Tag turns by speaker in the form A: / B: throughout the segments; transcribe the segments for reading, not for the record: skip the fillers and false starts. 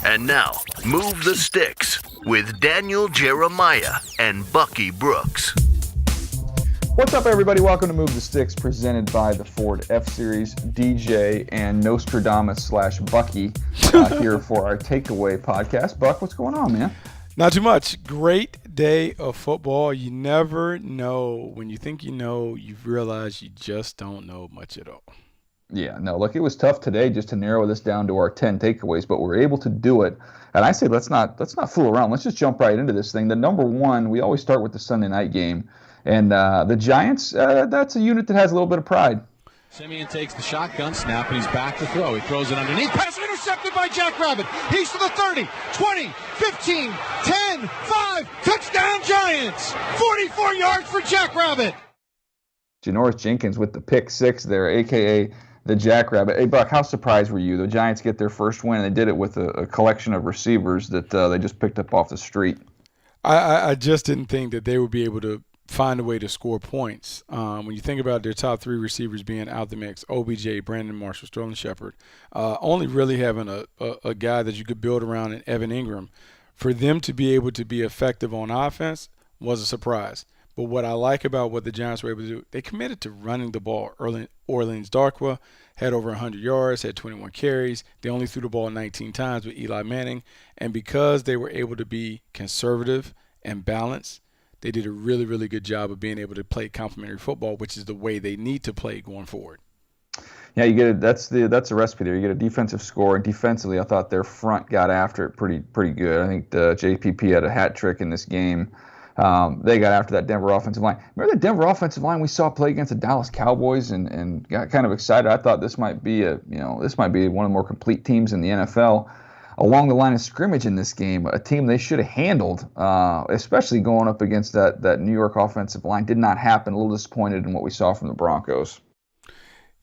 A: And now, Move the Sticks with Daniel, Jeremiah, and Bucky Brooks.
B: What's up, everybody? Welcome to Move the Sticks, presented by the Ford F-Series. DJ and Nostradamus/Bucky here for our Takeaway podcast. Buck, what's going on, man?
C: Not too much. Great day of football. You never know. When you think you know, you realize you just don't know much at all.
B: Yeah, no, look, it was tough today just to narrow this down to our 10 takeaways, but we're able to do it. And I say let's not fool around. Let's just jump right into this thing. The number one, we always start with the Sunday night game. And the Giants, that's a unit that has a little bit of pride.
D: Simeon takes the shotgun snap, and he's back to throw. He throws it underneath. Pass intercepted by Jackrabbit. He's to the 30, 20, 15, 10, 5. Touchdown Giants. 44 yards for Jackrabbit.
B: Janoris Jenkins with the pick six there, a.k.a. the Jackrabbit. Hey, Buck, how surprised were you? The Giants get their first win, and they did it with a collection of receivers that they just picked up off the street.
C: I just didn't think that they would be able to find a way to score points. When you think about their top three receivers being out the mix, OBJ, Brandon Marshall, Sterling Shepard, only really having a guy that you could build around in Evan Ingram, for them to be able to be effective on offense was a surprise. But what I like about what the Giants were able to do, they committed to running the ball. Orleans Darkwa had over 100 yards, had 21 carries. They only threw the ball 19 times with Eli Manning. And because they were able to be conservative and balanced, they did a really, really good job of being able to play complementary football, which is the way they need to play going forward.
B: Yeah, you get that's the recipe there. You get a defensive score, and defensively, I thought their front got after it pretty good. I think the JPP had a hat trick in this game. They got after that Denver offensive line. Remember the Denver offensive line we saw play against the Dallas Cowboys and got kind of excited. I thought this might be one of the more complete teams in the NFL. Along the line of scrimmage in this game, a team they should have handled, especially going up against that New York offensive line. Did not happen. A little disappointed in what we saw from the Broncos.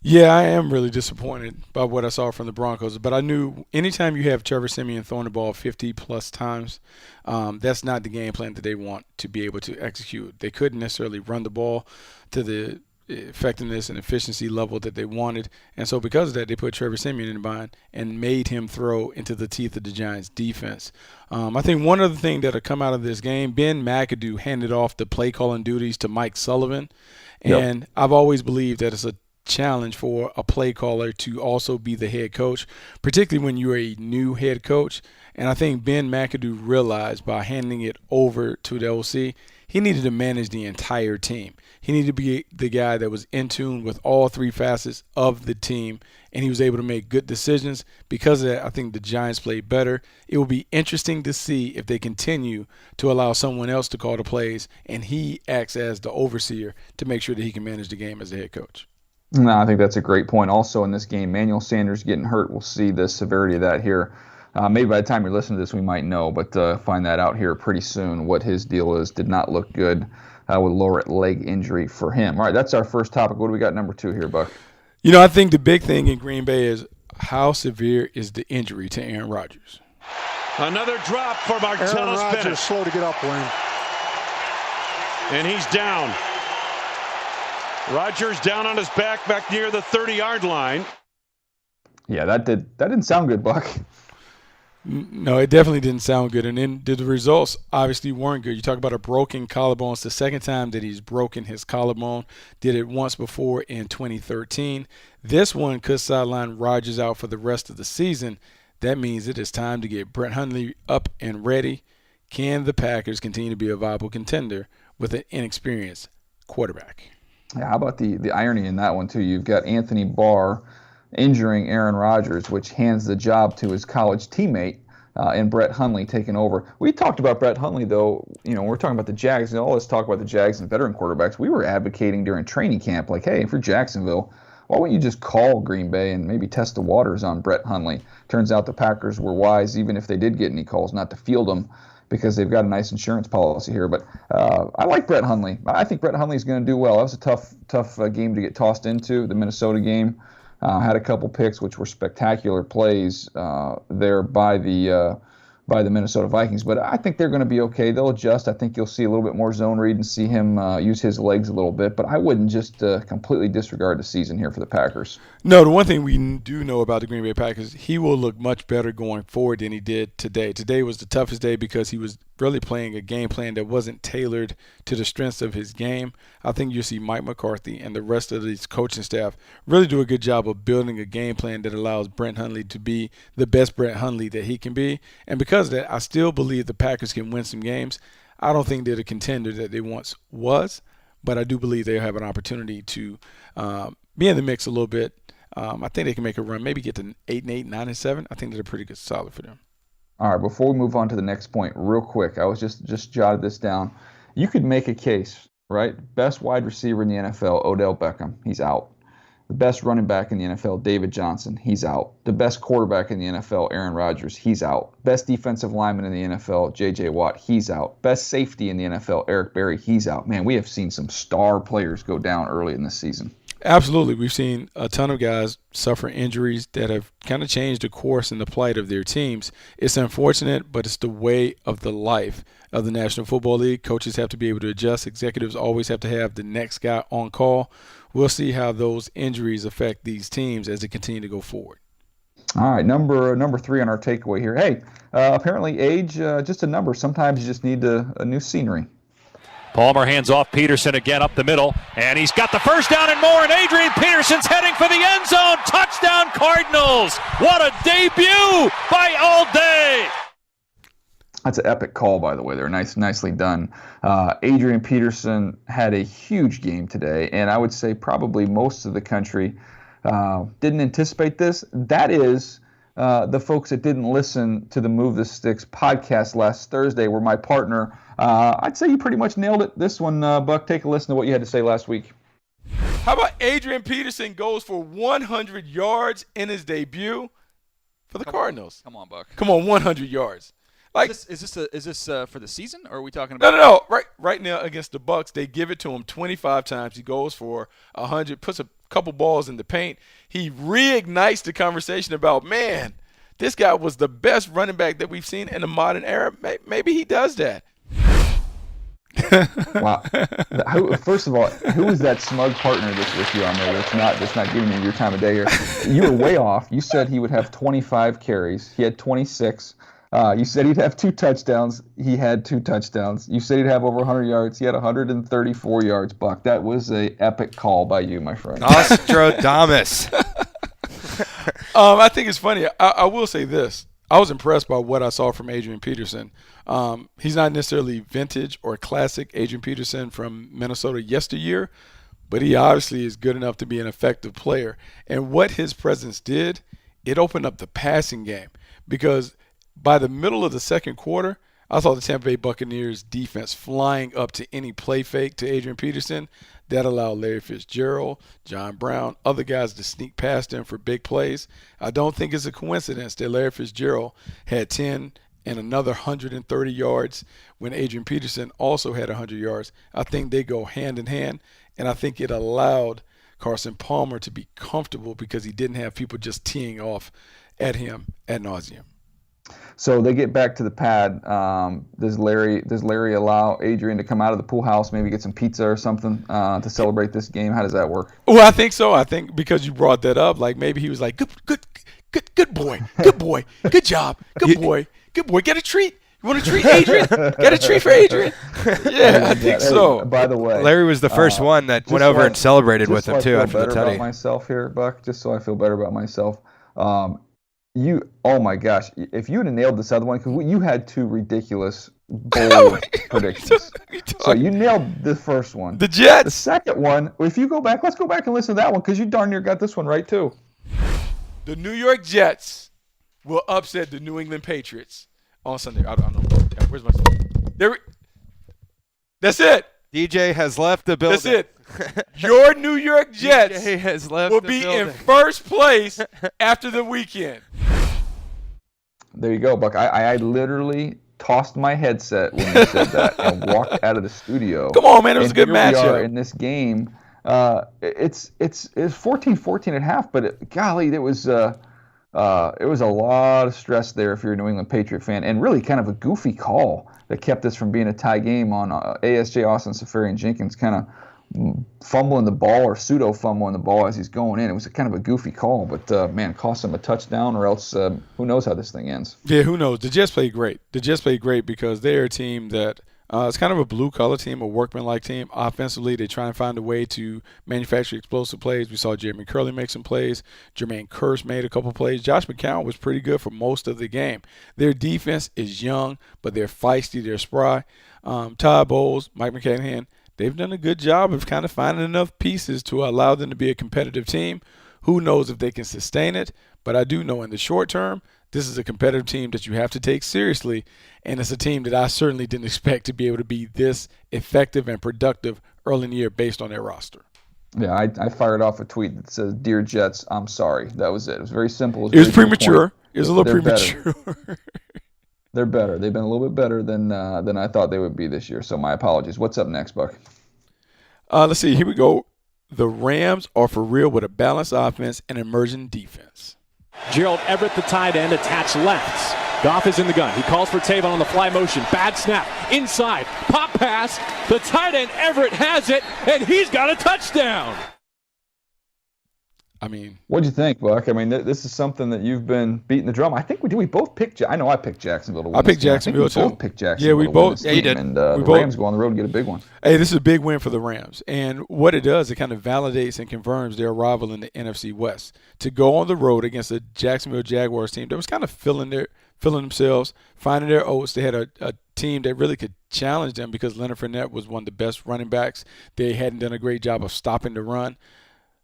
C: Yeah, I am really disappointed by what I saw from the Broncos. But I knew anytime you have Trevor Siemian throwing the ball 50-plus times, that's not the game plan that they want to be able to execute. They couldn't necessarily run the ball to the effectiveness and efficiency level that they wanted. And so because of that, they put Trevor Siemian in the bind and made him throw into the teeth of the Giants defense. I think one other thing that will come out of this game, Ben McAdoo handed off the play calling duties to Mike Sullivan. And I've always believed that it's a challenge for a play caller to also be the head coach, particularly when you're a new head coach. And I think Ben McAdoo realized by handing it over to the OC, he needed to manage the entire team. He needed to be the guy that was in tune with all three facets of the team, and he was able to make good decisions. Because of that, I think the Giants played better. It will be interesting to see if they continue to allow someone else to call the plays, and he acts as the overseer to make sure that he can manage the game as the head coach.
B: No, I think that's a great point. Also in this game, Manuel Sanders getting hurt. We'll see the severity of that here. Maybe by the time you're listening to this, we might know, but find that out here pretty soon what his deal is. Did not look good with lower leg injury for him. All right, that's our first topic. What do we got number two here, Buck?
C: I think the big thing in Green Bay is how severe is the injury to Aaron Rodgers.
E: Another drop for Martellus
F: Aaron Rodgers
E: Bennett.
F: Slow to get up, Wayne.
E: And he's down. Rodgers down on his back near the 30-yard line.
B: Yeah, that didn't sound good, Buck.
C: No, it definitely didn't sound good. And then the results obviously weren't good. You talk about a broken collarbone. It's the second time that he's broken his collarbone. Did it once before in 2013. This one could sideline Rodgers out for the rest of the season. That means it is time to get Brett Hundley up and ready. Can the Packers continue to be a viable contender with an inexperienced quarterback?
B: Yeah, how about the irony in that one, too? You've got Anthony Barr injuring Aaron Rodgers, which hands the job to his college teammate, and Brett Hundley taking over. We talked about Brett Hundley, though. We're talking about the Jags. All this talk about the Jags and veteran quarterbacks. We were advocating during training camp, like, hey, if you're Jacksonville, why wouldn't you just call Green Bay and maybe test the waters on Brett Hundley? Turns out the Packers were wise, even if they did get any calls, not to field them, because they've got a nice insurance policy here. But I like Brett Hundley. I think Brett Hundley is going to do well. That was a tough game to get tossed into, the Minnesota game. Had a couple picks, which were spectacular plays there by the by the Minnesota Vikings. But I think they're going to be okay. They'll adjust. I think you'll see a little bit more zone read and see him use his legs a little bit. But I wouldn't just completely disregard the season here for the Packers.
C: No, the one thing we do know about the Green Bay Packers, he will look much better going forward than he did today. Today was the toughest day because he was really playing a game plan that wasn't tailored to the strengths of his game. I think you'll see Mike McCarthy and the rest of his coaching staff really do a good job of building a game plan that allows Brent Hundley to be the best Brent Hundley that he can be. And because of that, I still believe the Packers can win some games. I don't think they're the contender that they once was, but I do believe they'll have an opportunity to be in the mix a little bit. I think they can make a run, maybe get to 8-8, 9-7. I think they're pretty good, solid for them.
B: All right, before we move on to the next point, real quick, I was just jotted this down. You could make a case, right? Best wide receiver in the NFL, Odell Beckham, he's out. The best running back in the NFL, David Johnson, he's out. The best quarterback in the NFL, Aaron Rodgers, he's out. Best defensive lineman in the NFL, J.J. Watt, he's out. Best safety in the NFL, Eric Berry, he's out. Man, we have seen some star players go down early in this season.
C: Absolutely. We've seen a ton of guys suffer injuries that have kind of changed the course and the plight of their teams. It's unfortunate, but it's the way of the life of the National Football League. Coaches have to be able to adjust. Executives always have to have the next guy on call. We'll see how those injuries affect these teams as they continue to go forward.
B: All right, number 3 on our takeaway here. Hey, apparently age, just a number. Sometimes you just need a new scenery.
F: Palmer hands off Peterson again up the middle, and he's got the first down and more, and Adrian Peterson's heading for the end zone. Touchdown Cardinals. What a debut by All-Day.
B: That's an epic call, by the way. They're nicely done. Adrian Peterson had a huge game today, and I would say probably most of the country didn't anticipate this. That is the folks that didn't listen to the Move the Sticks podcast last Thursday were my partner. I'd say you pretty much nailed it. This one, Buck, take a listen to what you had to say last week.
C: How about Adrian Peterson goes for 100 yards in his debut for the Cardinals?
G: Come on, Buck.
C: Come on, 100 yards. Like,
G: is this for the season, or are we talking about?
C: No. Right now against the Bucks, they give it to him 25 times. He goes for 100, puts a couple balls in the paint. He reignites the conversation about, man, this guy was the best running back that we've seen in the modern era. Maybe he does that.
B: Wow. First of all, who was that smug partner that's with you on there that's not giving you your time of day here? You were way off. You said he would have 25 carries. He had 26. You said he'd have 2 touchdowns. He had 2 touchdowns. You said he'd have over 100 yards. He had 134 yards, Buck. That was an epic call by you, my friend.
H: Nostradamus.
C: I think it's funny. I will say this. I was impressed by what I saw from Adrian Peterson. He's not necessarily vintage or classic Adrian Peterson from Minnesota yesteryear, but he obviously is good enough to be an effective player. And what his presence did, it opened up the passing game, because by the middle of the second quarter, I saw the Tampa Bay Buccaneers defense flying up to any play fake to Adrian Peterson. That allowed Larry Fitzgerald, John Brown, other guys to sneak past him for big plays. I don't think it's a coincidence that Larry Fitzgerald had 10 and another 130 yards when Adrian Peterson also had 100 yards. I think they go hand in hand, and I think it allowed Carson Palmer to be comfortable because he didn't have people just teeing off at him ad nauseum.
B: So they get back to the pad. Does Larry allow Adrian to come out of the pool house, maybe get some pizza or something to celebrate this game? How does that work?
C: Well, I think so. I think because you brought that up, like maybe he was like, good boy, good job, good boy. Get a treat. You want a treat, Adrian? Get a treat for Adrian. Yeah, I think so.
B: By the way,
H: Larry was the first one that went over and celebrated with him too after the
B: tutty. About myself here, Buck. Just so I feel better about myself. Oh my gosh! If you would have nailed this other one, because you had 2 ridiculous bold predictions, so you nailed the first one.
C: The Jets.
B: The second one, if you go back, let's go back and listen to that one, because you darn near got this one right too.
C: The New York Jets will upset the New England Patriots on Sunday. I don't know. Where's my son? There. That's it.
H: DJ has left the building.
C: That's it. Your New York Jets will be in first place after the weekend.
B: There you go, Buck. I literally tossed my headset when you said that and walked out of the studio.
C: Come on, man. It was a good matchup.
B: We are in this game. It's 14-14 at half, but golly, it was It was a lot of stress there if you're a New England Patriot fan, and really kind of a goofy call that kept this from being a tie game on ASJ Austin Safarian-Jenkins kind of fumbling the ball or pseudo-fumbling the ball as he's going in. It was kind of a goofy call, but, man, cost him a touchdown or else who knows how this thing ends.
C: Yeah, who knows? The Jets played great. The Jets played great because they're a team that it's kind of a blue-collar team, a workman-like team. Offensively, they try and find a way to manufacture explosive plays. We saw Jeremy Curley make some plays. Jermaine Kearse made a couple plays. Josh McCown was pretty good for most of the game. Their defense is young, but they're feisty. They're spry. Todd Bowles, Mike McCann, they've done a good job of kind of finding enough pieces to allow them to be a competitive team. Who knows if they can sustain it, but I do know in the short term, this is a competitive team that you have to take seriously, and it's a team that I certainly didn't expect to be able to be this effective and productive early in the year based on their roster.
B: Yeah, I fired off a tweet that says, "Dear Jets, I'm sorry." That was it. It was very simple.
C: It was premature. It was a little premature.
B: They're better. They've been a little bit better than I thought they would be this year, so my apologies. What's up next, Buck?
C: Let's see. Here we go. The Rams are for real with a balanced offense and emerging defense.
F: Gerald Everett, the tight end, attached left. Goff is in the gun. He calls for Tavon on the fly motion. Bad snap. Inside. Pop pass. The tight end, Everett, has it, and he's got a touchdown.
C: I mean,
B: what'd you think, Buck? I mean, this is something that you've been beating the drum. I think we both picked. I know I picked Jacksonville to win.
C: I picked Jacksonville too.
B: Both picked Jacksonville.
C: Yeah, we both.
B: Yeah, you did. And the Rams go on the road and get a big one.
C: Hey, this is a big win for the Rams, and what it does, it kind of validates and confirms their arrival in the NFC West. To go on the road against a Jacksonville Jaguars team that was kind of filling themselves, finding their oats. They had a team that really could challenge them because Leonard Fournette was one of the best running backs. They hadn't done a great job of stopping the run.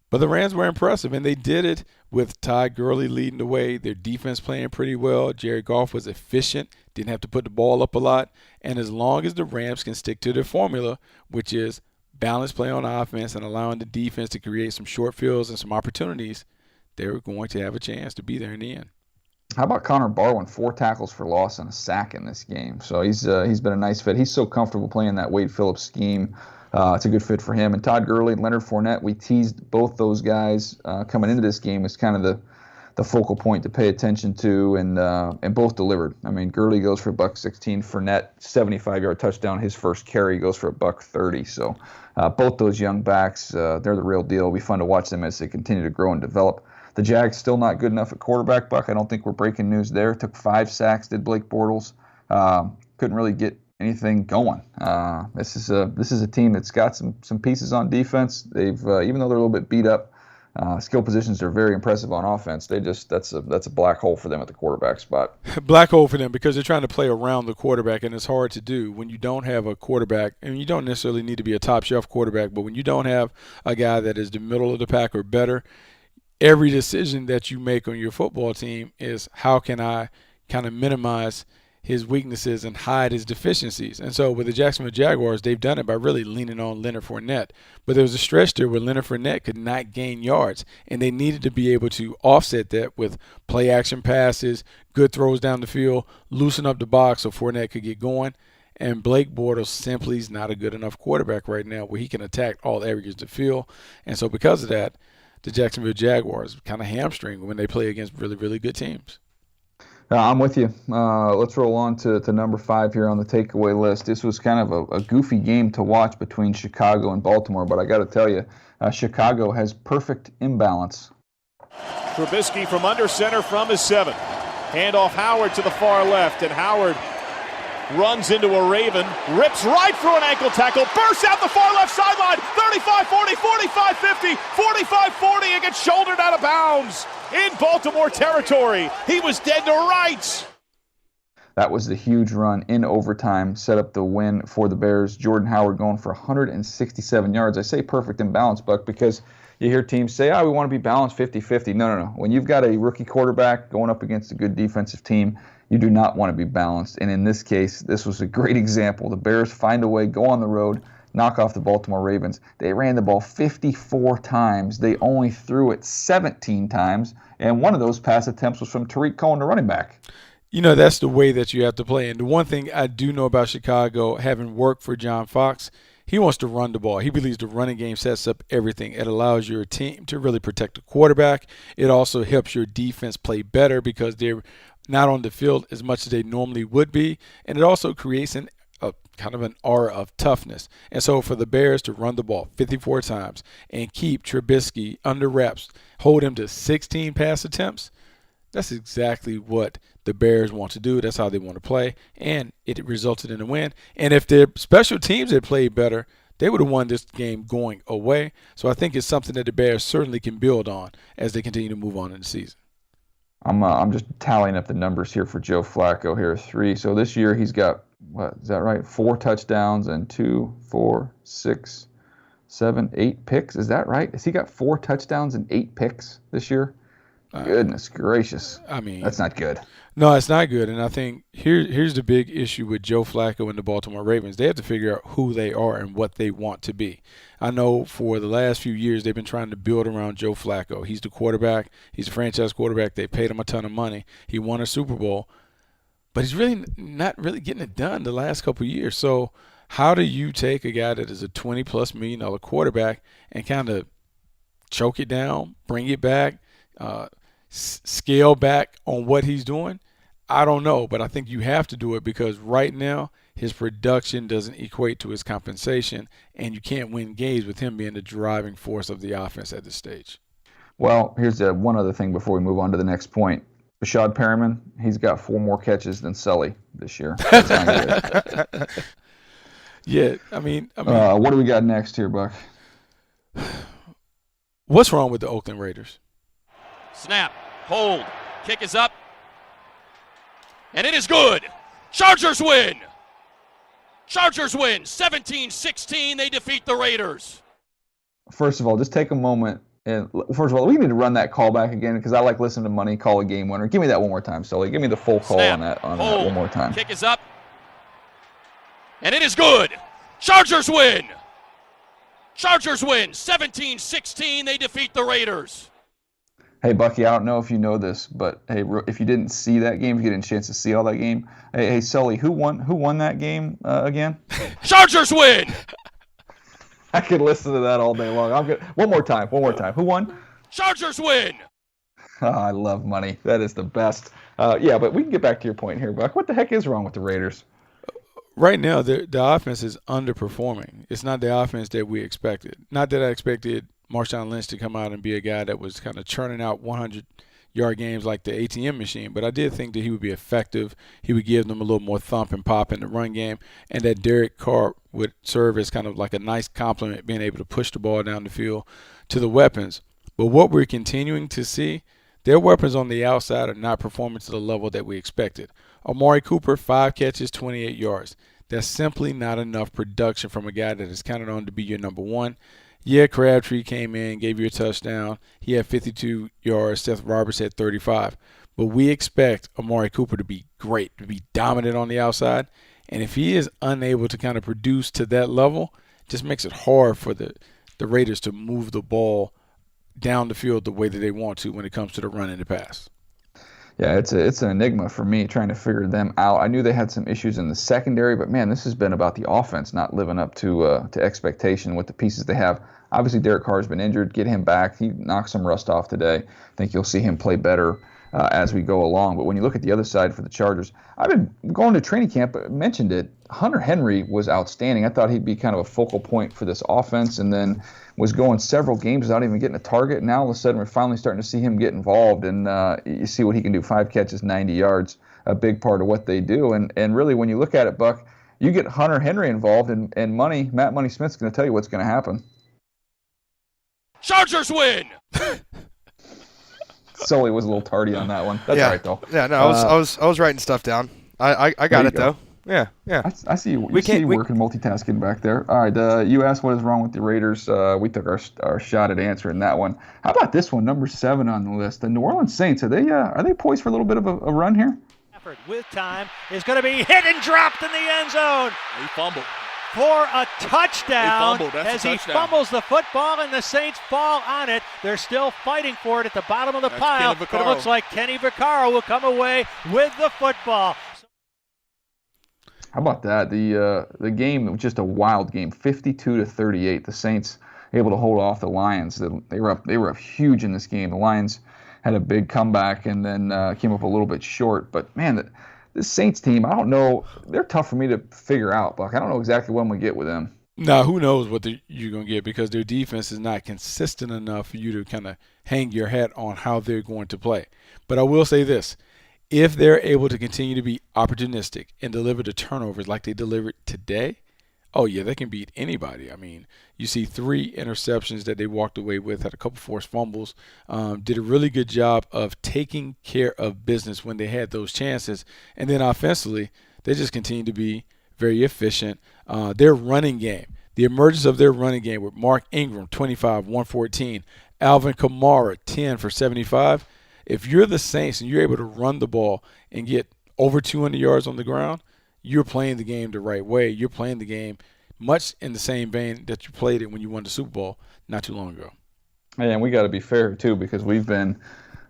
C: But the Rams were impressive, and they did it with Todd Gurley leading the way. Their defense playing pretty well. Jared Goff was efficient, didn't have to put the ball up a lot. And as long as the Rams can stick to their formula, which is balanced play on offense and allowing the defense to create some short fields and some opportunities, they're going to have a chance to be there in the end.
B: How about Connor Barwin, 4 tackles for loss and a sack in this game? So he's been a nice fit. He's so comfortable playing that Wade Phillips scheme. It's a good fit for him. And Todd Gurley and Leonard Fournette, we teased both those guys coming into this game as kind of the focal point to pay attention to, and both delivered. I mean, Gurley goes for $116. Fournette, 75-yard touchdown. His first carry goes for $130. So both those young backs, they're the real deal. It'll be fun to watch them as they continue to grow and develop. The Jags still not good enough at quarterback, Buck. I don't think we're breaking news there. Took 5 sacks, did Blake Bortles. Couldn't really get anything going. This is a team that's got some pieces on defense. They've even though they're a little bit beat up, skill positions are very impressive on offense. That's a black hole for them at the quarterback spot.
C: Black hole for them because they're trying to play around the quarterback, and it's hard to do when you don't have a quarterback. And you don't necessarily need to be a top shelf quarterback, but when you don't have a guy that is the middle of the pack or better, every decision that you make on your football team is how can I kind of minimize his weaknesses and hide his deficiencies. And so with the Jacksonville Jaguars, they've done it by really leaning on Leonard Fournette. But there was a stretch there where Leonard Fournette could not gain yards, and they needed to be able to offset that with play-action passes, good throws down the field, loosen up the box so Fournette could get going. And Blake Bortles simply is not a good enough quarterback right now where he can attack all areas of the field. And so because of that, the Jacksonville Jaguars kind of hamstring when they play against really, really good teams.
B: I'm with you. Let's roll on to number 5 here on the takeaway list. This was kind of a goofy game to watch between Chicago and Baltimore, but I got to tell you, Chicago has perfect imbalance.
I: Trubisky from under center from his 7. Handoff Howard to the far left, and Howard runs into a Raven, rips right through an ankle tackle, bursts out the far left sideline, 35-40, 45-50, 45-40, and gets shouldered out of bounds in Baltimore territory. He was dead to rights.
B: That was the huge run in overtime, set up the win for the Bears. Jordan Howard going for 167 yards. I say perfect imbalance, Buck, because you hear teams say, we want to be balanced 50-50. No. When you've got a rookie quarterback going up against a good defensive team, you do not want to be balanced. And in this case, this was a great example. The Bears find a way, go on the road, knock off the Baltimore Ravens. They ran the ball 54 times. They only threw it 17 times. And one of those pass attempts was from Tariq Cohen, the running back.
C: You know, that's the way that you have to play. And the one thing I do know about Chicago, having worked for John Fox, He wants to run the ball. He believes the running game sets up everything. It allows your team to really protect the quarterback. It also helps your defense play better because they're not on the field as much as they normally would be. And it also creates a kind of an aura of toughness. And so for the Bears to run the ball 54 times and keep Trubisky under wraps, hold him to 16 pass attempts, that's exactly what the Bears want to do. That's how they want to play, and it resulted in a win. And if their special teams had played better, they would have won this game going away. So I think it's something that the Bears certainly can build on as they continue to move on in the season.
B: I'm just tallying up the numbers here for Joe Flacco here. 3. So this year he's got, what is that right? 4 touchdowns and 2, 4, 6, 7, 8 picks. Is that right? Has he got 4 touchdowns and 8 picks this year? Goodness gracious.
C: I mean,
B: that's not good.
C: No, it's not good. And I think here's the big issue with Joe Flacco and the Baltimore Ravens. They have to figure out who they are and what they want to be. I know for the last few years they've been trying to build around Joe Flacco. He's the quarterback. He's a franchise quarterback. They paid him a ton of money. He won a Super Bowl. But he's really not really getting it done the last couple of years. So how do you take a guy that is a $20+ million quarterback and kind of choke it down, bring it back, scale back on what he's doing? I don't know, but I think you have to do it because right now his production doesn't equate to his compensation, and you can't win games with him being the driving force of the offense at this stage.
B: Well, here's one other thing before we move on to the next point. Rashad Perriman, he's got 4 more catches than Sully this year. That's not good.
C: Yeah, I mean,
B: what do we got next here, Buck?
C: What's wrong with the Oakland Raiders?
J: Snap, hold, kick is up, and it is good. Chargers win. Chargers win 17-16. They defeat the Raiders.
B: First of all, just take a moment. And first of all, we need to run that call back again because I like listening to Money call a game winner. Give me that one more time, Sully. Give me the full call on that one more time.
J: Kick is up, and it is good. Chargers win. Chargers win 17-16. They defeat the Raiders.
B: Hey, Bucky, I don't know if you know this, but hey, if you didn't see that game, if you didn't get a chance to see all that game, hey, Sully, who won that game again?
J: Chargers win.
B: I could listen to that all day long. I'm good. One more time. Who won?
J: Chargers win.
B: Oh, I love Money. That is the best. Yeah, but we can get back to your point here, Buck. What the heck is wrong with the Raiders?
C: Right now, the offense is underperforming. It's not the offense that we expected. Not that I expected Marshawn Lynch to come out and be a guy that was kind of churning out 100-yard games like the ATM machine, but I did think that he would be effective. He would give them a little more thump and pop in the run game, and that Derek Carr would serve as kind of like a nice complement, being able to push the ball down the field to the weapons. But what we're continuing to see, their weapons on the outside are not performing to the level that we expected. Amari Cooper, 5 catches, 28 yards. That's simply not enough production from a guy that is counted on to be your number one. Yeah, Crabtree came in, gave you a touchdown. He had 52 yards. Seth Roberts had 35. But we expect Amari Cooper to be great, to be dominant on the outside. And if he is unable to kind of produce to that level, it just makes it hard for the Raiders to move the ball down the field the way that they want to when it comes to the run and the pass.
B: Yeah, it's an enigma for me trying to figure them out. I knew they had some issues in the secondary, but man, this has been about the offense not living up to expectation with the pieces they have. Obviously, Derek Carr's been injured. Get him back. He knocked some rust off today. I think you'll see him play better as we go along. But when you look at the other side for the Chargers, I've been going to training camp, mentioned it. Hunter Henry was outstanding. I thought he'd be kind of a focal point for this offense, and then was going several games without even getting a target. Now all of a sudden we're finally starting to see him get involved, and you see what he can do. 5 catches, 90 yards, a big part of what they do. And really, when you look at it, Buck, you get Hunter Henry involved, and Matt Money Smith's going to tell you what's going to happen.
J: Chargers win.
B: Sully was a little tardy on that one. That's all right, though.
H: Yeah, no, I was writing stuff down. I got it, though. Yeah.
B: I see you. We see you working multitasking back there. All right, you asked what is wrong with the Raiders. We took our shot at answering that one. How about this one, number 7 on the list? The New Orleans Saints. Are they poised for a little bit of a run here?
K: With time is going to be hit and dropped in the end zone.
G: He fumbled.
K: For a touchdown
G: as
K: he fumbles the football and the Saints fall on it. They're still fighting for it at the bottom of the pile. But it looks like Kenny Vaccaro will come away with the football.
B: How about that? The game was just a wild game, 52-38. The Saints able to hold off the Lions. They were up huge in this game. The Lions had a big comeback and then came up a little bit short. But man, this Saints team, I don't know. They're tough for me to figure out, Buck. I don't know exactly when we get with them.
C: Now, who knows what you're going to get, because their defense is not consistent enough for you to kind of hang your hat on how they're going to play. But I will say this. If they're able to continue to be opportunistic and deliver the turnovers like they delivered today, oh, yeah, they can beat anybody. I mean, you see 3 interceptions that they walked away with, had a couple forced fumbles, did a really good job of taking care of business when they had those chances. And then offensively, they just continue to be very efficient. Their running game, the emergence of their running game with Mark Ingram, 25, 114, Alvin Kamara, 10 for 75. If you're the Saints and you're able to run the ball and get over 200 yards on the ground, you're playing the game the right way. You're playing the game much in the same vein that you played it when you won the Super Bowl not too long ago.
B: And we got to be fair, too, because we've been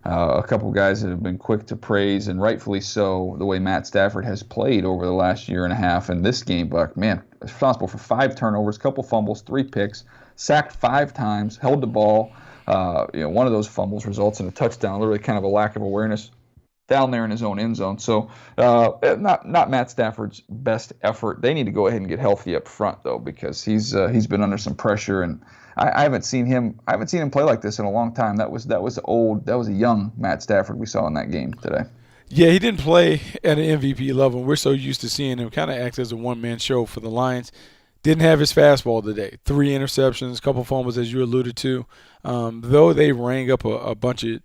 B: a couple guys that have been quick to praise, and rightfully so, the way Matt Stafford has played over the last year and a half. And this game, Buck, man, responsible for 5 turnovers, couple fumbles, 3 picks, sacked 5 times, held the ball. One of those fumbles results in a touchdown, literally kind of a lack of awareness down there in his own end zone. So not Matt Stafford's best effort. They need to go ahead and get healthy up front, though, because he's been under some pressure, and I haven't seen him play like this in a long time. That was a young Matt Stafford we saw in that game today.
C: Yeah, he didn't play at an MVP level. We're so used to seeing him kind of act as a one-man show for the Lions. Didn't have his fastball today. 3 interceptions, couple fumbles, as you alluded to. Though they rang up a bunch of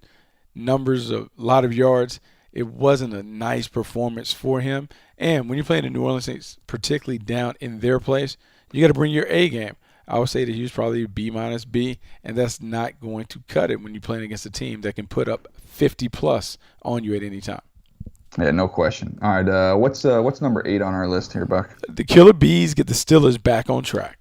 C: numbers, a lot of yards, it wasn't a nice performance for him. And when you're playing the New Orleans Saints, particularly down in their place, you got to bring your A game. I would say that he was probably B-B, and that's not going to cut it when you're playing against a team that can put up 50-plus on you at any time.
B: Yeah, no question. All right, what's number 8 on our list here, Buck?
C: The Killer Bees get the Steelers back on track.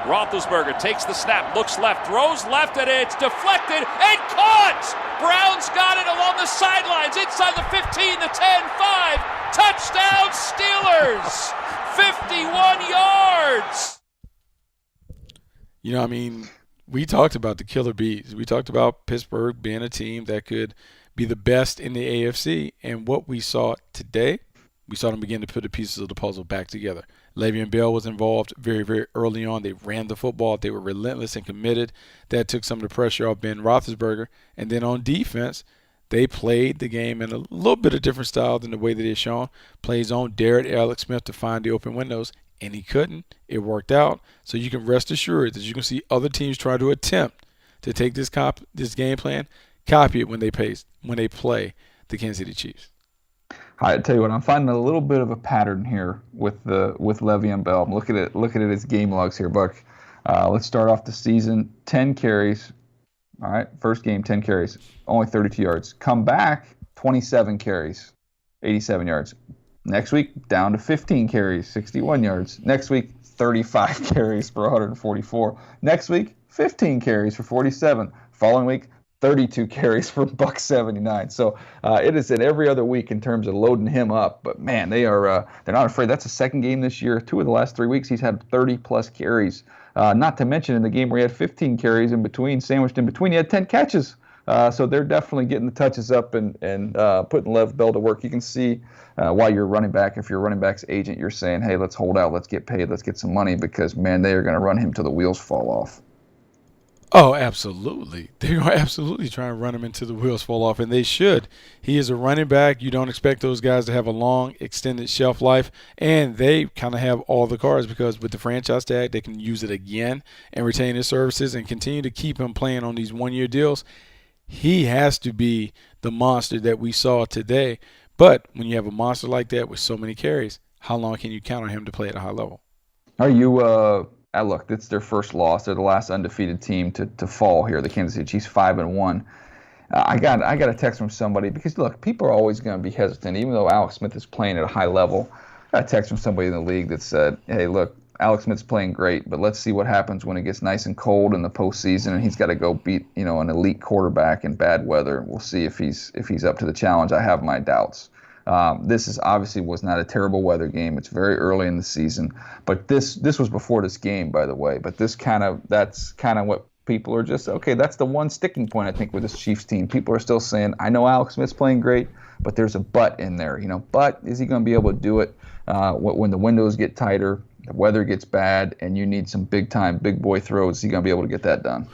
J: Roethlisberger takes the snap, looks left, throws left, and it's deflected and caught! Browns got it along the sidelines, inside the 15, the 10, 5. Touchdown Steelers! 51 yards!
C: You know, I mean, we talked about the Killer Bees. We talked about Pittsburgh being a team that could be the best in the AFC. And what we saw today, we saw them begin to put the pieces of the puzzle back together. Le'Veon Bell was involved very, very early on. They ran the football. They were relentless and committed. That took some of the pressure off Ben Roethlisberger. And then on defense, they played the game in a little bit of different style than the way that they've shown. Plays on Derek Alex Smith to find the open windows, and he couldn't. It worked out. So you can rest assured that you can see other teams try to attempt to take this game plan, copy it when they play the Kansas City Chiefs.
B: I tell you what, I'm finding a little bit of a pattern here with Le'Veon Bell. I'm looking at his game logs here, Buck. Let's start off the season. 10 carries. All right, first game, 10 carries, only 32 yards. Come back, 27 carries, 87 yards. Next week, down to 15 carries, 61 yards. Next week, 35 carries for 144. Next week, 15 carries for 47. Following week, 32 carries for $179. So it is in every other week in terms of loading him up. But man, they're not afraid. That's the second game this year. 2 of the last 3 weeks, he's had 30-plus carries. Not to mention in the game where he had 15 carries in between, sandwiched in between, he had 10 catches. So they're definitely getting the touches up and putting Lev Bell to work. You can see why you're running back. If you're a running back's agent, you're saying, hey, let's hold out, let's get paid, let's get some money, because, man, they are going to run him till the wheels fall off.
C: Oh, absolutely. They're absolutely trying to run him until the wheels fall off, and they should. He is a running back. You don't expect those guys to have a long, extended shelf life, and they kind of have all the cards because with the franchise tag, they can use it again and retain his services and continue to keep him playing on these one-year deals. He has to be the monster that we saw today. But when you have a monster like that with so many carries, how long can you count on him to play at a high level?
B: Are you look, it's their first loss. They're the last undefeated team to fall here. The Kansas City Chiefs 5-1. I got a text from somebody because, look, people are always going to be hesitant, even though Alex Smith is playing at a high level. I got a text from somebody in the league that said, hey, look, Alex Smith's playing great, but let's see what happens when it gets nice and cold in the postseason and he's got to go beat, an elite quarterback in bad weather. We'll see if he's up to the challenge. I have my doubts. This is obviously was not a terrible weather game. It's very early in the season, but this was before this game, by the way. But that's kind of what people are just, okay, that's the one sticking point, I think, with this Chiefs team. People are still saying, I know Alex Smith's playing great, but there's a but in there. But is he going to be able to do it when the windows get tighter, the weather gets bad, and you need some big-time, big-boy throws? Is he going to be able to get that done?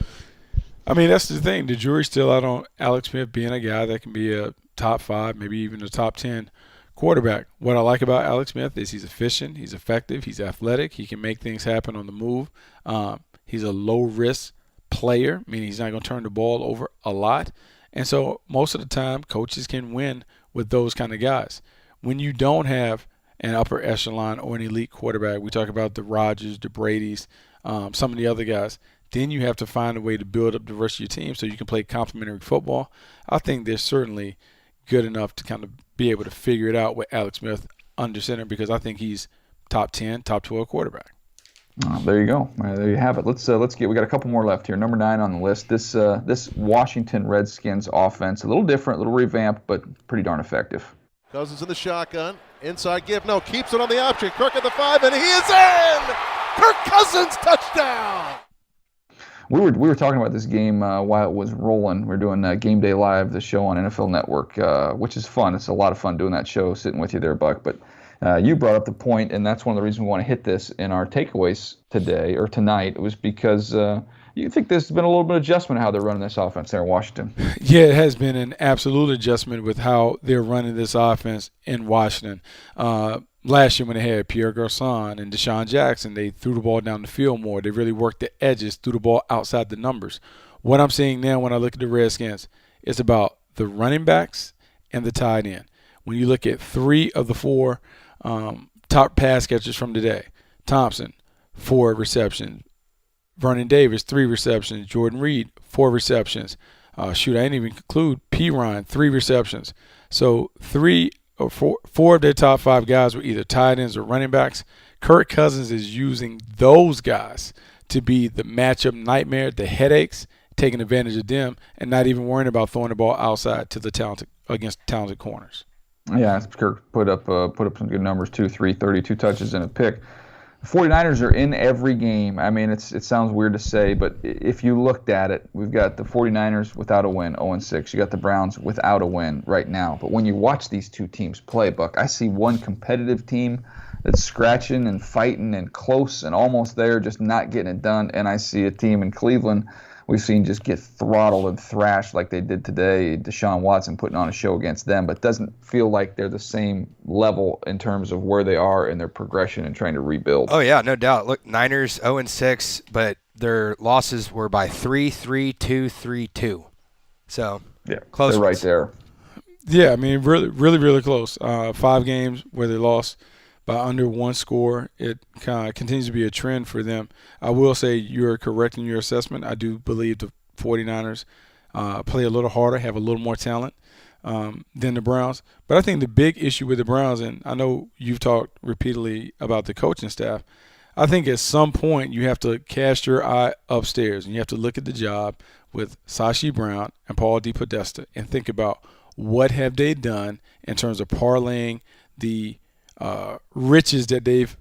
C: I mean, that's the thing. The jury's still out on Alex Smith being a guy that can be a top 5, maybe even a top 10 quarterback. What I like about Alex Smith is he's efficient, he's effective, he's athletic, he can make things happen on the move. He's a low-risk player, meaning he's not going to turn the ball over a lot. And so most of the time, coaches can win with those kind of guys. When you don't have an upper echelon or an elite quarterback, we talk about the Rodgers, the Bradys, some of the other guys, then you have to find a way to build up diversity of your team so you can play complementary football. I think they're certainly good enough to kind of be able to figure it out with Alex Smith under center, because I think he's top 10, top 12 quarterback.
B: There you go. There you have it. Let's get. We got a couple more left here. Number 9 on the list. This Washington Redskins offense, a little different, a little revamped, but pretty darn effective.
L: Cousins in the shotgun, inside give. No, keeps it on the option. Kirk at the 5, and he is in. Kirk Cousins touchdown.
B: We were talking about this game while it was rolling. We're doing Game Day Live, the show on NFL Network, which is fun. It's a lot of fun doing that show, sitting with you there, Buck. But you brought up the point, and that's one of the reasons we want to hit this in our takeaways today or tonight. It was because you think there's been a little bit of adjustment how they're running this offense there in Washington.
C: Yeah, it has been an absolute adjustment with how they're running this offense in Washington. Last year when they had Pierre Garçon and Deshaun Jackson, they threw the ball down the field more. They really worked the edges, threw the ball outside the numbers. What I'm seeing now when I look at the Redskins, it's about the running backs and the tight end. When you look at 3 of the 4 top pass catchers from today, Thompson, 4 receptions. Vernon Davis, 3 receptions. Jordan Reed, 4 receptions. I didn't even include P. Ryan, 3 receptions. So 3 or 4 of their top 5 guys were either tight ends or running backs. Kirk Cousins is using those guys to be the matchup nightmare, the headaches, taking advantage of them, and not even worrying about throwing the ball outside to the talented corners.
B: Yeah, Kirk put up some good numbers, 2-3, 32 touches and a pick. The 49ers are in every game. I mean, it sounds weird to say, but if you looked at it, we've got the 49ers without a win, 0-6. You got the Browns without a win right now. But when you watch these two teams play, Buck, I see one competitive team that's scratching and fighting and close and almost there, just not getting it done. And I see a team in Cleveland we've seen just get throttled and thrashed like they did today. Deshaun Watson putting on a show against them, but doesn't feel like they're the same level in terms of where they are in their progression and trying to rebuild.
H: Oh, yeah, no doubt. Look, Niners 0-6, but their losses were by 3-3, 2-3-2. So,
B: yeah,
H: close.
B: They're right there.
C: Yeah, I mean, really, really, really close. 5 games where they lost by under 1 score. It kind of continues to be a trend for them. I will say you're correct in your assessment. I do believe the 49ers play a little harder, have a little more talent than the Browns. But I think the big issue with the Browns, and I know you've talked repeatedly about the coaching staff, I think at some point you have to cast your eye upstairs and you have to look at the job with Sashi Brown and Paul DePodesta and think about what have they done in terms of parlaying the riches that they've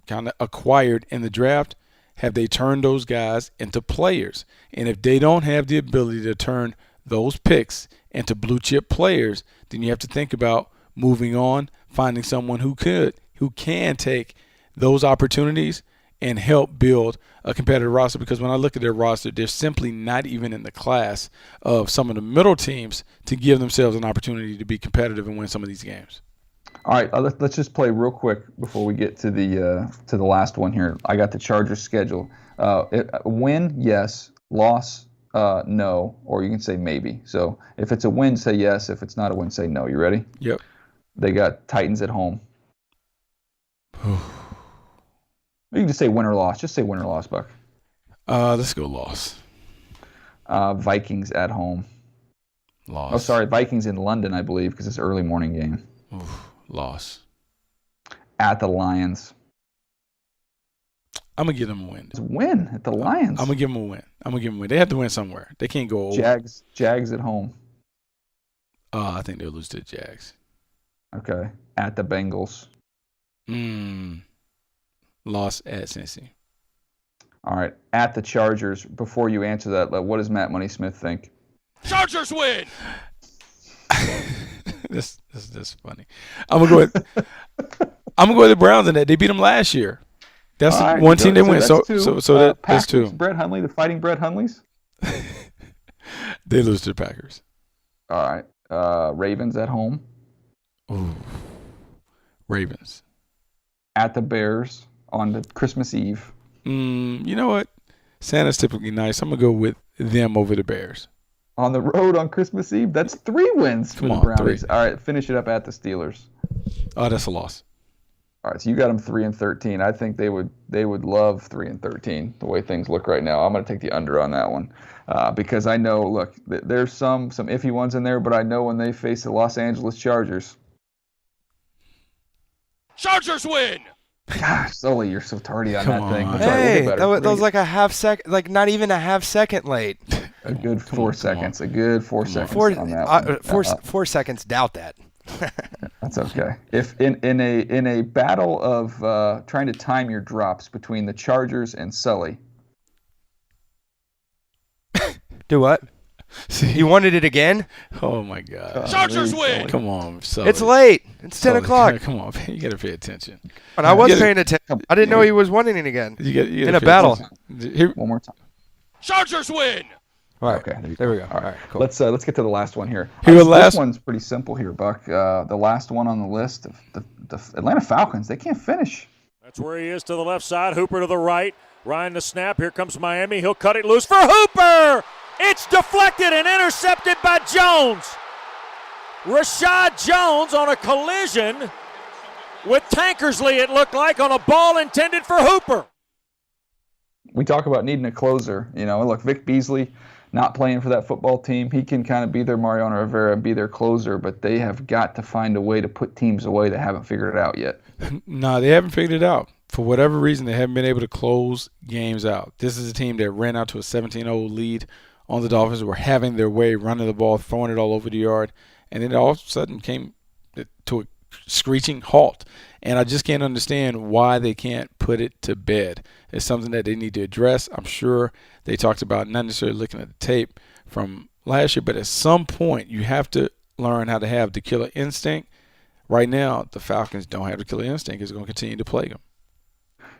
C: kind of acquired in the draft. Have they turned those guys into players? And if they don't have the ability to turn those picks into blue chip players, then you have to think about moving on, finding someone who can take those opportunities and help build a competitive roster. Because when I look at their roster, they're simply not even in the class of some of the middle teams to give themselves an opportunity to be competitive and win some of these games.
B: All right, let's just play real quick before we get to the last one here. I got the Chargers schedule. Win, yes. Loss, no. Or you can say maybe. So if it's a win, say yes. If it's not a win, say no. You ready?
C: Yep.
B: They got Titans at home. You can just say win or loss. Just say win or loss, Buck.
C: Let's go loss.
B: Vikings at home.
C: Loss.
B: Oh, sorry, Vikings in London, I believe, because it's an early morning game.
C: Oof. Loss.
B: At the Lions.
C: I'm going to give them a win.
B: It's a win at the Lions.
C: I'm going to give them a win. They have to win somewhere. They can't go over.
B: Jags at home.
C: I think they'll lose to the Jags.
B: Okay. At the Bengals.
C: Loss at Cincy.
B: All right. At the Chargers. Before you answer that, what does Matt Money Smith think?
J: Chargers win.
C: This is funny. I'm gonna go with the Browns in that. They beat them last year. That's
B: right,
C: one team they win.
B: That's
C: So
B: Packers,
C: that's two.
B: Brett Hundley, the Fighting Brett Hundleys.
C: They lose to the Packers.
B: All right. Ravens at home.
C: Ooh. Ravens.
B: At the Bears on the Christmas Eve.
C: You know what? Santa's typically nice. I'm gonna go with them over the Bears.
B: On the road on Christmas Eve. That's 3 wins for the Brownies. 3. All right, finish it up at the Steelers.
C: Oh, that's a loss.
B: All right, so you got them 3-13. I think they would love 3-13 the way things look right now. I'm going to take the under on that one because I know. Look, there's some iffy ones in there, but I know when they face the Los Angeles Chargers.
J: Chargers win.
B: Gosh, Sully, you're so tardy on
C: Come
B: that thing.
C: on.
H: Hey, that was like a half second, like not even a half second late.
B: A good 4 seconds. A good 4 seconds on that one.
H: 4 seconds. Doubt that.
B: That's okay. If in a battle of trying to time your drops between the Chargers and Sully.
H: Do what? You wanted it again?
C: Oh my God!
J: Chargers win.
C: Come on, Sully.
H: It's late. It's 10 o'clock.
C: Come on, man. You got to pay attention.
H: And I was paying attention. I didn't know he was wanting it again.
C: You
H: in a battle.
B: One more time.
J: Chargers win.
H: All right.
B: Okay.
H: There we go.
B: All right.
H: Cool.
B: Let's get to the last one here.
C: This
B: one's pretty simple here, Buck. The last one on the list, the Atlanta Falcons. They can't finish.
I: That's where he is to the left side. Hooper to the right. Ryan the snap. Here comes Miami. He'll cut it loose for Hooper. It's deflected and intercepted by Jones. Rashad Jones on a collision with Tankersley, it looked like, on a ball intended for Hooper.
B: We talk about needing a closer. Look, Vic Beasley not playing for that football team. He can kind of be their Mariano Rivera and be their closer, but they have got to find a way to put teams away that haven't figured it out yet.
C: No, they haven't figured it out. For whatever reason, they haven't been able to close games out. This is a team that ran out to a 17-0 lead on the Dolphins, were having their way, running the ball, throwing it all over the yard, and then all of a sudden came to a screeching halt. And I just can't understand why they can't put it to bed. It's something that they need to address. I'm sure they talked about not necessarily looking at the tape from last year, but at some point you have to learn how to have the killer instinct. Right now, the Falcons don't have the killer instinct. It's going to continue to plague them.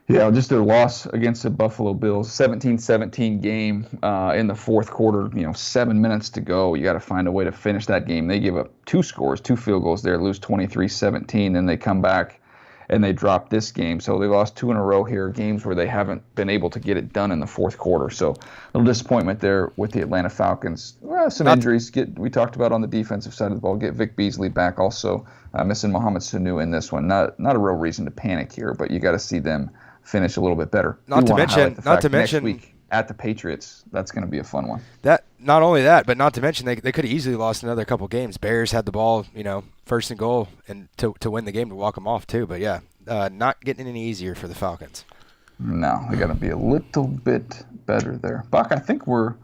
B: Yeah, just their loss against the Buffalo Bills, 17-17 game in the fourth quarter, 7 minutes to go. You got to find a way to finish that game. They give up 2 field goals there, lose 23-17, then they come back and they drop this game. So they lost 2 in a row here, games where they haven't been able to get it done in the fourth quarter. So a little disappointment there with the Atlanta Falcons. Some injuries we talked about on the defensive side of the ball. Get Vic Beasley back also, missing Mohamed Sanu in this one. Not a real reason to panic here, but you got to see them finish a little bit better.
H: Not to mention
B: next week at the Patriots, that's going to be a fun one.
H: That not only that, but not to mention they could have easily lost another couple games. Bears had the ball, first and goal, and to win the game to walk them off too. But yeah, not getting any easier for the Falcons.
B: No, they got to be a little bit better there. Buck, I think we're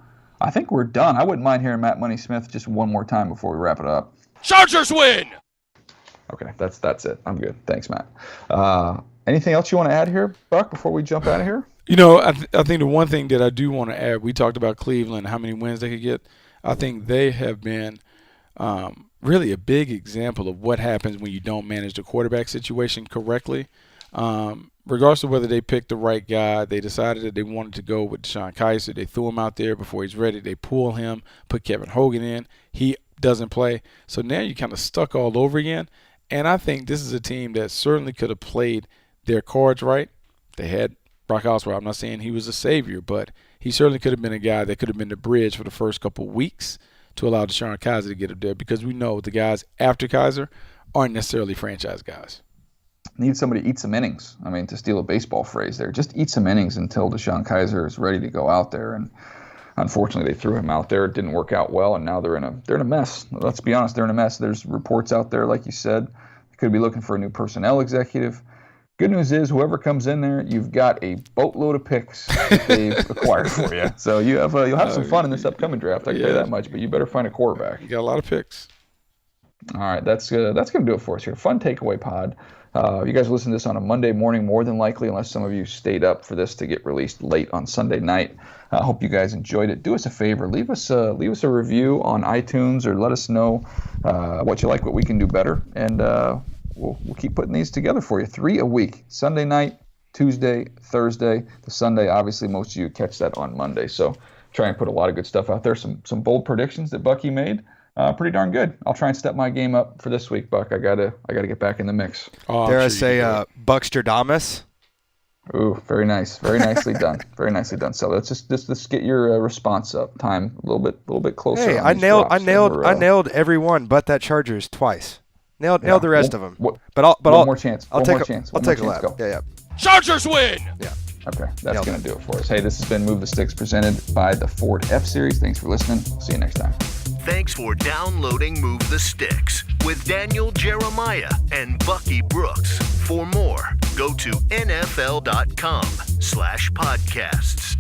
B: done. I wouldn't mind hearing Matt Money Smith just one more time before we wrap it up.
J: Chargers win.
B: Okay, that's it. I'm good. Thanks, Matt. Anything else you want to add here, Buck, before we jump out of here?
C: I think the one thing that I do want to add, we talked about Cleveland, how many wins they could get. I think they have been really a big example of what happens when you don't manage the quarterback situation correctly. Regardless of whether they picked the right guy, they decided that they wanted to go with Deshaun Kaiser. They threw him out there before he's ready. They pull him, put Kevin Hogan in. He doesn't play. So now you're kind of stuck all over again. And I think this is a team that certainly could have played their cards right. They had Brock Osweiler. I'm not saying he was a savior, but he certainly could have been a guy that could have been the bridge for the first couple of weeks to allow Deshaun Kaiser to get up there, because we know the guys after Kaiser aren't necessarily franchise guys.
B: Need somebody to eat some innings. I mean, to steal a baseball phrase there, just eat some innings until Deshaun Kaiser is ready to go out there. And unfortunately, they threw him out there. It didn't work out well, and now they're in a mess. Let's be honest, they're in a mess. There's reports out there, like you said, they could be looking for a new personnel executive. Good news is, whoever comes in there, you've got a boatload of picks that they've acquired for you. So you'll have some fun in this upcoming draft. I can tell you that much. But you better find a quarterback.
C: You got a lot of picks.
B: All right, that's going to do it for us here. Fun takeaway pod. You guys listen to this on a Monday morning, more than likely, unless some of you stayed up for this to get released late on Sunday night. I hope you guys enjoyed it. Do us a favor, leave us a review on iTunes, or let us know what you like, what we can do better, and we'll keep putting these together for you. 3 a week: Sunday night, Tuesday, Thursday. The Sunday, obviously, most of you catch that on Monday. So try and put a lot of good stuff out there. Some bold predictions that Bucky made. Pretty darn good. I'll try and step my game up for this week, Buck. I gotta get back in the mix.
H: Dare I say, Buckstradamus?
B: Ooh, very nice. Very nicely done. Very nicely done. So let's just get your response up time a little bit closer.
H: Hey, I nailed every one but that Chargers twice. Nailed the rest of them.
B: One more chance.
H: I'll take a lap.
B: Go.
H: Yeah.
J: Chargers win.
H: Yeah.
B: Okay, that's going to do it for us. Hey, this has been Move the Sticks presented by the Ford F-Series. Thanks for listening. See you next time.
A: Thanks for downloading Move the Sticks with Daniel Jeremiah and Bucky Brooks. For more, go to nfl.com/podcasts.